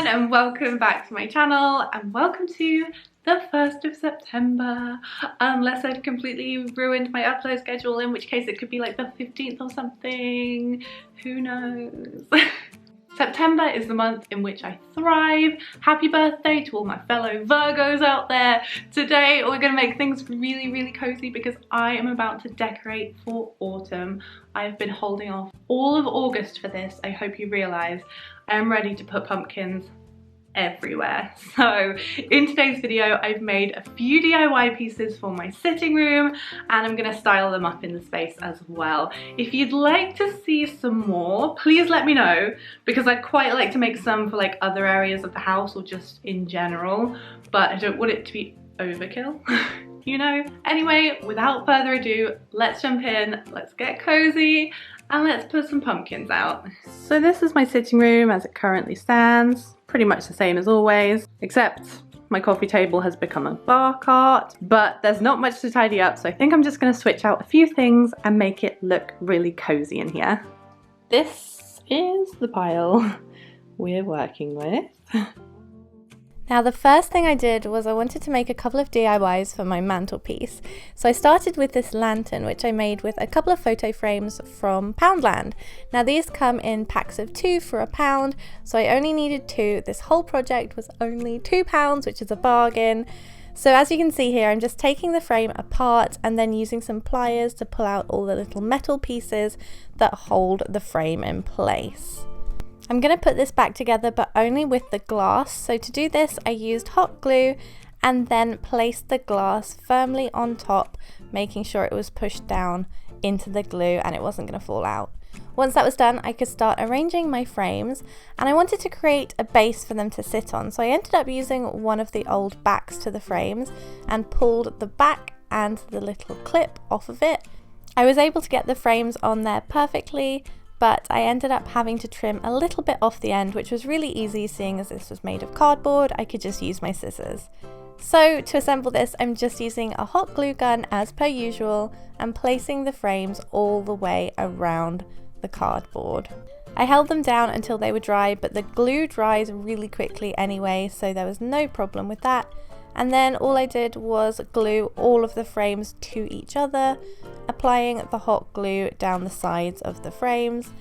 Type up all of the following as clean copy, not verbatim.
everyone and welcome back to my channel and welcome to the 1st of September, unless I've completely ruined my upload schedule, in which case it could be like the 15th or something, who knows. September is the month in which I thrive. Happy birthday to all my fellow Virgos out there. Today we're gonna make things really cozy because I am about to decorate for autumn. I've been holding off all of August for this. I hope you realize I am ready to put pumpkins everywhere. So in today's video I've made a few DIY pieces for my sitting room and I'm gonna style them up in the space as well. If you'd like to see some more, please let me know, because I'd quite like to make some for like other areas of the house or just in general, but I don't want it to be overkill. You know? Anyway, without further ado, let's jump in, let's get cozy, and let's put some pumpkins out. So this is my sitting room as it currently stands. Pretty much the same as always, except my coffee table has become a bar cart, but there's not much to tidy up, so I think I'm just gonna switch out a few things and make it look really cozy in here. This is the pile we're working with. Now the first thing I did was I wanted to make a couple of DIYs for my mantelpiece. So I started with this lantern, which I made with a couple of photo frames from Poundland. Now these come in packs of 2 for £1, so I only needed 2. This whole project was only £2, which is a bargain. So as you can see here, I'm just taking the frame apart and then using some pliers to pull out all the little metal pieces that hold the frame in place. I'm going to put this back together, but only with the glass. So to do this, I used hot glue and then placed the glass firmly on top, making sure it was pushed down into the glue and it wasn't going to fall out. Once that was done, I could start arranging my frames, and I wanted to create a base for them to sit on. So I ended up using one of the old backs to the frames and pulled the back and the little clip off of it. I was able to get the frames on there perfectly, but I ended up having to trim a little bit off the end, which was really easy seeing as this was made of cardboard. I could just use my scissors. So to assemble this, I'm just using a hot glue gun as per usual and placing the frames all the way around the cardboard. I held them down until they were dry, but the glue dries really quickly anyway, so there was no problem with that. And then all I did was glue all of the frames to each other, applying the hot glue down the sides of the frames.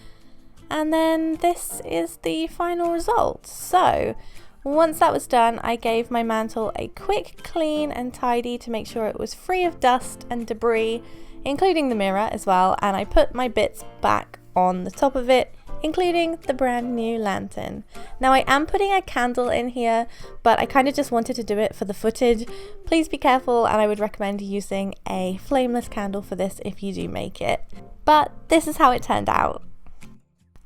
And then this is the final result. So once that was done, I gave my mantle a quick clean and tidy to make sure it was free of dust and debris, including the mirror as well. And I put my bits back on the top of it, including the brand new lantern. Now I am putting a candle in here, but I kind of just wanted to do it for the footage. Please be careful, and I would recommend using a flameless candle for this if you do make it. But this is how it turned out.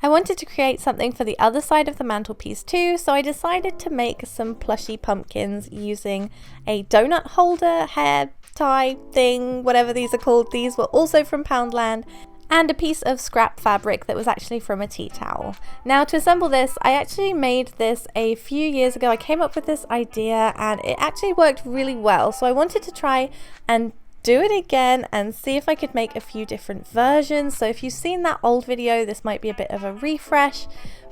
I wanted to create something for the other side of the mantelpiece too, so I decided to make some plushy pumpkins using a donut holder, hair tie thing, whatever these are called. These were also from Poundland, and a piece of scrap fabric that was actually from a tea towel. Now to assemble this, I actually made this a few years ago. I came up with this idea and it actually worked really well, so I wanted to try and do it again and see if I could make a few different versions. So if you've seen that old video, this might be a bit of a refresh,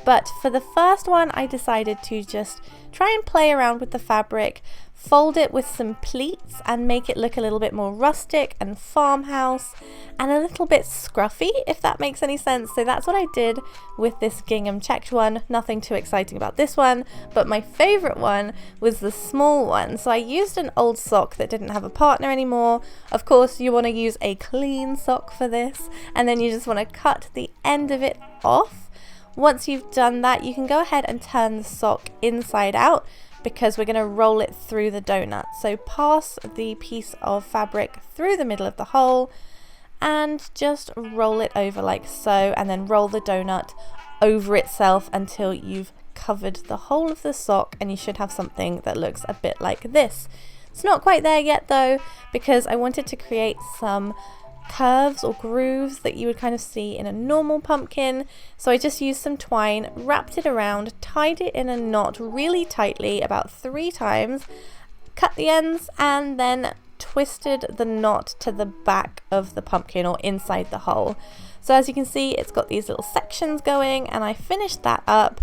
but for the first one I decided to just try and play around with the fabric, fold it with some pleats and make it look a little bit more rustic and farmhouse and a little bit scruffy, if that makes any sense. So that's what I did with this gingham checked one. Nothing too exciting about this one, but my favorite one was the small one. So I used an old sock that didn't have a partner anymore. Of course you want to use a clean sock for this, and then you just want to cut the end of it off. Once you've done that, you can go ahead and turn the sock inside out, because we're going to roll it through the donut. So pass the piece of fabric through the middle of the hole and just roll it over like so, and then roll the donut over itself until you've covered the whole of the sock, and you should have something that looks a bit like this. It's not quite there yet though, because I wanted to create some curves or grooves that you would kind of see in a normal pumpkin. So I just used some twine, wrapped it around, tied it in a knot really tightly about 3 times, cut the ends, and then twisted the knot to the back of the pumpkin or inside the hole. So as you can see, it's got these little sections going, and I finished that up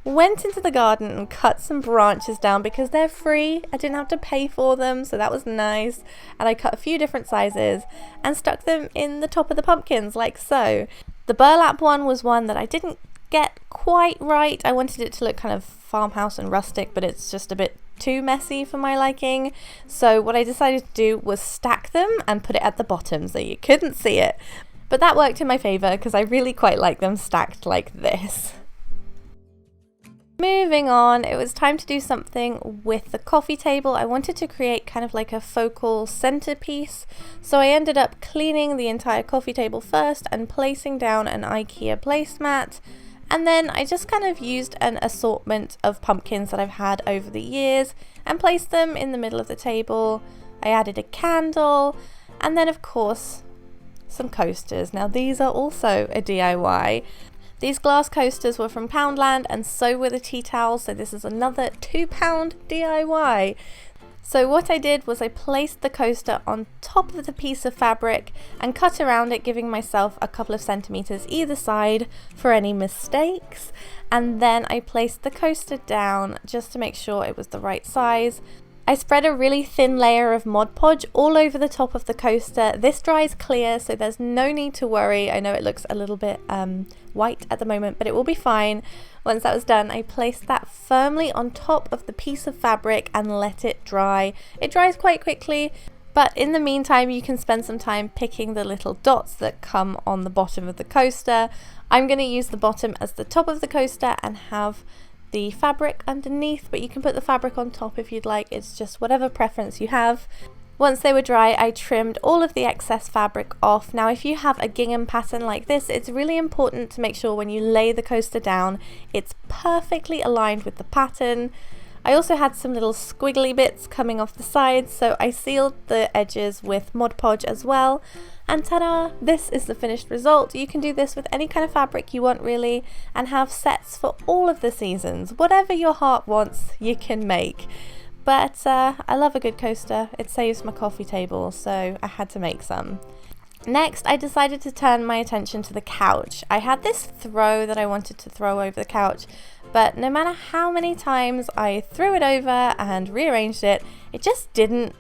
Went into the garden and cut some branches down because they're free. I didn't have to pay for them, so that was nice. And I cut a few different sizes and stuck them in the top of the pumpkins like so. The burlap one was one that I didn't get quite right. I wanted it to look kind of farmhouse and rustic, but it's just a bit too messy for my liking. So what I decided to do was stack them and put it at the bottom so you couldn't see it. But that worked in my favour because I really quite like them stacked like this. Moving on, it was time to do something with the coffee table. I wanted to create kind of like a focal centerpiece, so I ended up cleaning the entire coffee table first and placing down an IKEA placemat, and then I just kind of used an assortment of pumpkins that I've had over the years and placed them in the middle of the table. I added a candle, and then of course some coasters. Now these are also a DIY. These glass coasters were from Poundland, and so were the tea towels, so this is another £2 DIY. So what I did was I placed the coaster on top of the piece of fabric and cut around it, giving myself a couple of centimetres either side for any mistakes. And then I placed the coaster down just to make sure it was the right size. I spread a really thin layer of Mod Podge all over the top of the coaster. This dries clear, so there's no need to worry. I know it looks a little bit white at the moment, but it will be fine. Once that was done, I placed that firmly on top of the piece of fabric and let it dry. It dries quite quickly, but in the meantime you can spend some time picking the little dots that come on the bottom of the coaster. I'm going to use the bottom as the top of the coaster and have the fabric underneath, but you can put the fabric on top if you'd like. It's just whatever preference you have. Once they were dry, I trimmed all of the excess fabric off. Now if you have a gingham pattern like this, it's really important to make sure when you lay the coaster down it's perfectly aligned with the pattern. I also had some little squiggly bits coming off the sides, so I sealed the edges with Mod Podge as well. And ta-da! This is the finished result. You can do this with any kind of fabric you want really, and have sets for all of the seasons. Whatever your heart wants, you can make. But I love a good coaster. It saves my coffee table, so I had to make some. Next, I decided to turn my attention to the couch. I had this throw that I wanted to throw over the couch, but no matter how many times I threw it over and rearranged it, it just didn't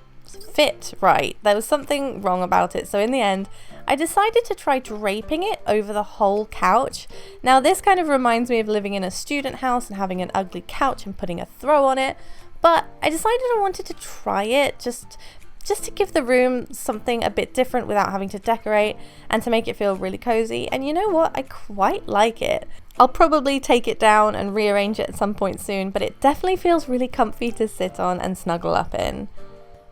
fit right. There was something wrong about it, so in the end I decided to try draping it over the whole couch. Now this kind of reminds me of living in a student house and having an ugly couch and putting a throw on it, but I decided I wanted to try it just to give the room something a bit different without having to decorate and to make it feel really cozy. And you know what? I quite like it. I'll probably take it down and rearrange it at some point soon, but it definitely feels really comfy to sit on and snuggle up in.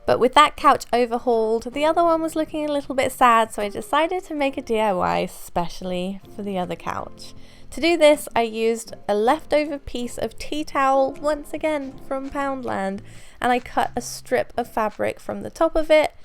But with that couch overhauled, the other one was looking a little bit sad, so I decided to make a DIY especially for the other couch. To do this, I used a leftover piece of tea towel, once again from Poundland, and I cut a strip of fabric from the top of it.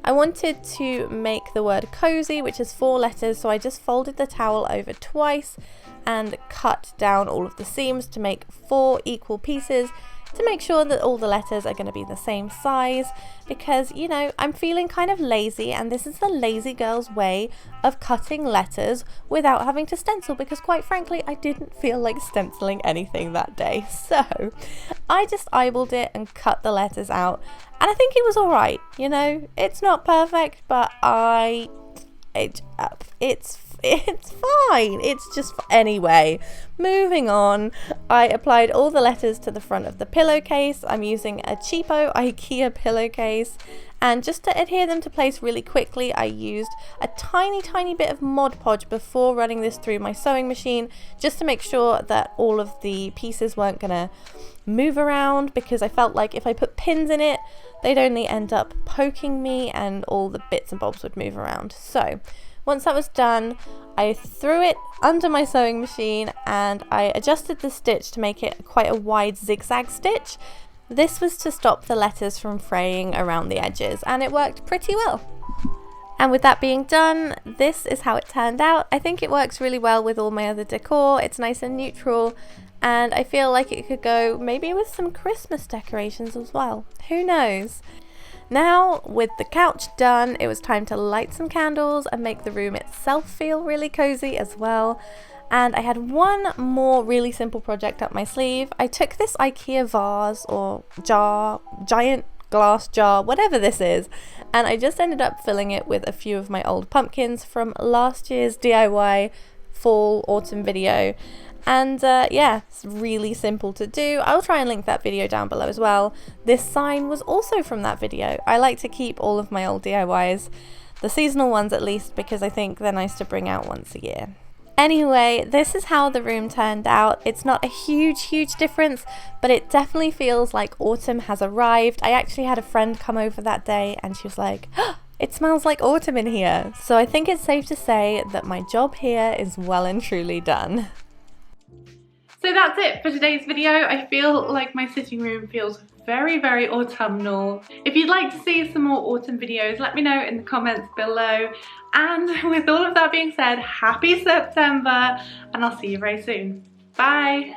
I wanted to make the word cozy, which is 4 letters, so I just folded the towel over twice and cut down all of the seams to make 4 equal pieces, to make sure that all the letters are going to be the same size, because, you know, I'm feeling kind of lazy, and this is the lazy girl's way of cutting letters without having to stencil, because quite frankly I didn't feel like stenciling anything that day. So I just eyeballed it and cut the letters out, and I think it was alright. You know, it's not perfect, but it's fine. It's just anyway. Moving on, I applied all the letters to the front of the pillowcase. I'm using a cheapo IKEA pillowcase, and just to adhere them to place really quickly, I used a tiny bit of Mod Podge before running this through my sewing machine, just to make sure that all of the pieces weren't gonna move around, because I felt like if I put pins in it, they'd only end up poking me and all the bits and bobs would move around. So once that was done, I threw it under my sewing machine and I adjusted the stitch to make it quite a wide zigzag stitch. This was to stop the letters from fraying around the edges, and it worked pretty well. And with that being done, this is how it turned out. I think it works really well with all my other decor. It's nice and neutral, and I feel like it could go maybe with some Christmas decorations as well. Who knows? Now, with the couch done, it was time to light some candles and make the room itself feel really cozy as well. And I had one more really simple project up my sleeve. I took this IKEA vase or jar, giant glass jar, whatever this is, and I just ended up filling it with a few of my old pumpkins from last year's DIY fall autumn video. And yeah, it's really simple to do. I'll try and link that video down below as well. This sign was also from that video. I like to keep all of my old DIYs, the seasonal ones at least, because I think they're nice to bring out once a year. Anyway, this is how the room turned out. It's not a huge difference, but it definitely feels like autumn has arrived. I actually had a friend come over that day and she was like, oh, it smells like autumn in here. So I think it's safe to say that my job here is well and truly done. So that's it for today's video. I feel like my sitting room feels very autumnal. If you'd like to see some more autumn videos, let me know in the comments below. And with all of that being said, happy September, and I'll see you very soon. Bye!